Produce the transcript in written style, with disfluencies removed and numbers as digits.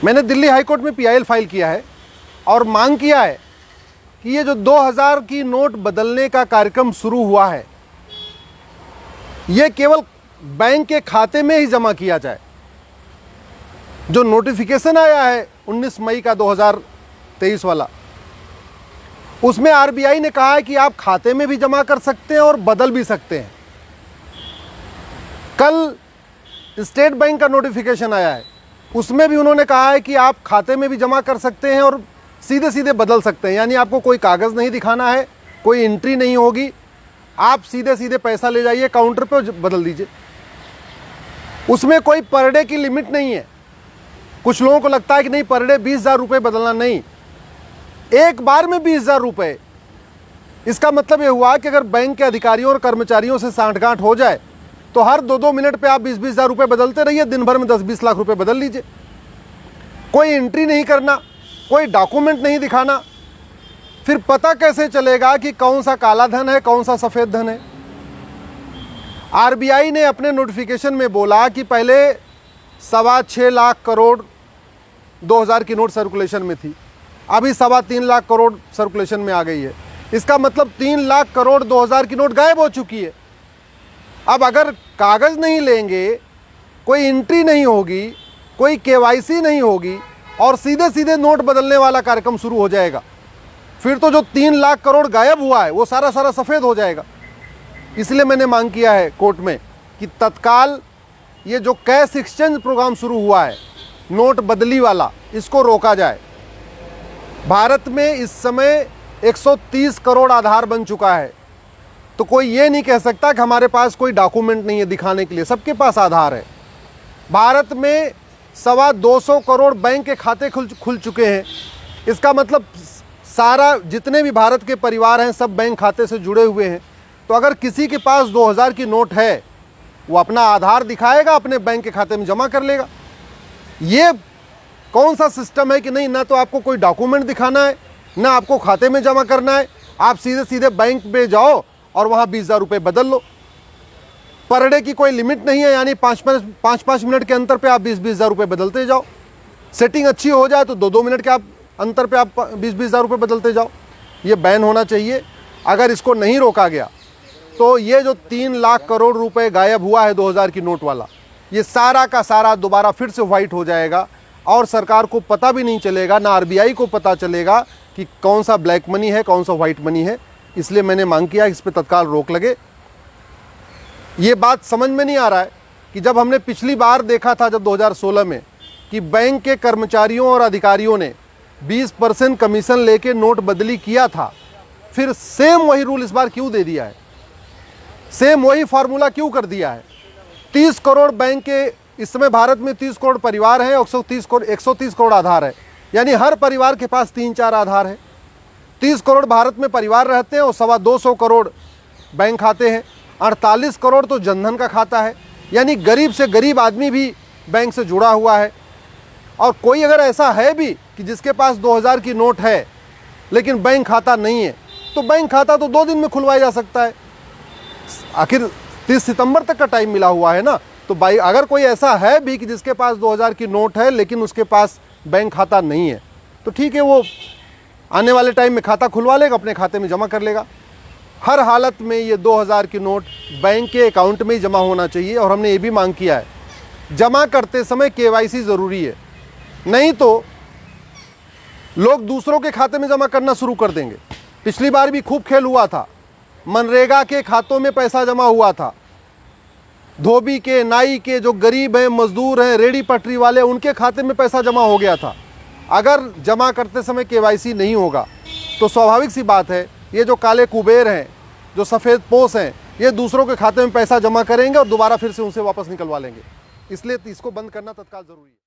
मैंने दिल्ली हाईकोर्ट में PIL file किया है और मांग किया है कि ये जो 2000 की नोट बदलने का कार्यक्रम शुरू हुआ है, ये केवल बैंक के खाते में ही जमा किया जाए। जो नोटिफिकेशन आया है 19 मई का 2023 वाला, उसमें RBI ने कहा है कि आप खाते में भी जमा कर सकते हैं और बदल भी सकते हैं। कल स्टेट बैंक का नोटिफिकेशन आया है, उसमें भी उन्होंने कहा है कि आप खाते में भी जमा कर सकते हैं और सीधे सीधे बदल सकते हैं। यानी आपको कोई कागज़ नहीं दिखाना है, कोई एंट्री नहीं होगी, आप सीधे सीधे पैसा ले जाइए काउंटर पे और बदल दीजिए। उसमें कोई पर डे की लिमिट नहीं है। कुछ लोगों को लगता है कि नहीं पर डे 20,000 रुपये बदलना, नहीं, एक बार में 20,000 रुपये। इसका मतलब ये हुआ कि अगर बैंक के अधिकारियों और कर्मचारियों से सांठगांठ हो जाए तो हर 2-2 मिनट पे आप 20,000 रुपये बदलते रहिए, दिन भर में 10-20 लाख रुपए बदल लीजिए। कोई एंट्री नहीं करना, कोई डॉक्यूमेंट नहीं दिखाना, फिर पता कैसे चलेगा कि कौन सा काला धन है, कौन सा सफ़ेद धन है। RBI ने अपने नोटिफिकेशन में बोला कि पहले 6.25 लाख करोड़ 2000 की नोट सर्कुलेशन में थी, अभी 3.25 लाख करोड़ सर्कुलेशन में आ गई है। इसका मतलब 3 लाख करोड़ 2000 की नोट गायब हो चुकी है। अब अगर कागज़ नहीं लेंगे, कोई एंट्री नहीं होगी, कोई KYC नहीं होगी और सीधे सीधे नोट बदलने वाला कार्यक्रम शुरू हो जाएगा, फिर तो जो 3 लाख करोड़ गायब हुआ है वो सारा सफ़ेद हो जाएगा। इसलिए मैंने मांग किया है कोर्ट में कि तत्काल ये जो कैश एक्सचेंज प्रोग्राम शुरू हुआ है नोट बदली वाला, इसको रोका जाए। भारत में इस समय 130 करोड़ आधार बन चुका है, तो कोई ये नहीं कह सकता कि हमारे पास कोई डॉक्यूमेंट नहीं है दिखाने के लिए। सबके पास आधार है। भारत में 225 करोड़ बैंक के खाते खुल चुके हैं। इसका मतलब सारा जितने भी भारत के परिवार हैं सब बैंक खाते से जुड़े हुए हैं। तो अगर किसी के पास 2000 की नोट है, वो अपना आधार दिखाएगा, अपने बैंक के खाते में जमा कर लेगा। ये कौन सा सिस्टम है कि नहीं, ना तो आपको कोई डॉक्यूमेंट दिखाना है, ना आपको खाते में जमा करना है, आप सीधे सीधे बैंक पे जाओ और वहाँ 20,000 रुपये बदल लो। पर डे की कोई लिमिट नहीं है, यानी 5-5 मिनट के अंतर पे आप 20,000 रुपये बदलते जाओ। सेटिंग अच्छी हो जाए तो 2-2 मिनट के आप अंतर पे आप 20,000 रुपये बदलते जाओ। ये बैन होना चाहिए। अगर इसको नहीं रोका गया तो ये जो 3 लाख करोड़ रुपए गायब हुआ है 2000 की नोट वाला, ये सारा का सारा दोबारा फिर से वाइट हो जाएगा और सरकार को पता भी नहीं चलेगा, ना RBI को पता चलेगा कि कौन सा ब्लैक मनी है, कौन सा वाइट मनी है। इसलिए मैंने मांग किया इस पर तत्काल रोक लगे। ये बात समझ में नहीं आ रहा है कि जब हमने पिछली बार देखा था, जब 2016 में, कि बैंक के कर्मचारियों और अधिकारियों ने 20% कमीशन लेके नोट बदली किया था, फिर सेम वही रूल इस बार क्यों दे दिया है? सेम वही फार्मूला क्यों कर दिया है? 30 करोड़ बैंक के, इस समय भारत में 30 करोड़ परिवार हैं, 130 करोड़ आधार है, यानी हर परिवार के पास 3-4 आधार है। 30 करोड़ भारत में परिवार रहते हैं और 225 करोड़ बैंक खाते हैं। 48 करोड़ तो जनधन का खाता है, यानी गरीब से गरीब आदमी भी बैंक से जुड़ा हुआ है। और कोई अगर ऐसा है भी कि जिसके पास 2000 की नोट है लेकिन बैंक खाता नहीं है, तो बैंक खाता तो 2 दिन में खुलवाया जा सकता है। आखिर 30 सितंबर तक का टाइम मिला हुआ है ना। तो भाई अगर कोई ऐसा है भी कि जिसके पास 2000 की नोट है लेकिन उसके पास बैंक खाता नहीं है, तो ठीक है, वो आने वाले टाइम में खाता खुलवा लेगा, अपने खाते में जमा कर लेगा। हर हालत में ये 2000 की नोट बैंक के अकाउंट में ही जमा होना चाहिए। और हमने ये भी मांग किया है, जमा करते समय KYC ज़रूरी है, नहीं तो लोग दूसरों के खाते में जमा करना शुरू कर देंगे। पिछली बार भी खूब खेल हुआ था, मनरेगा के खातों में पैसा जमा हुआ था, धोबी के, नाई के, जो गरीब हैं, मजदूर हैं, रेडी पटरी वाले, उनके खाते में पैसा जमा हो गया था। अगर जमा करते समय KYC नहीं होगा तो स्वाभाविक सी बात है, ये जो काले कुबेर हैं, जो सफ़ेद पोस हैं, ये दूसरों के खाते में पैसा जमा करेंगे और दोबारा फिर से उनसे वापस निकलवा लेंगे। इसलिए इसको बंद करना तत्काल ज़रूरी है।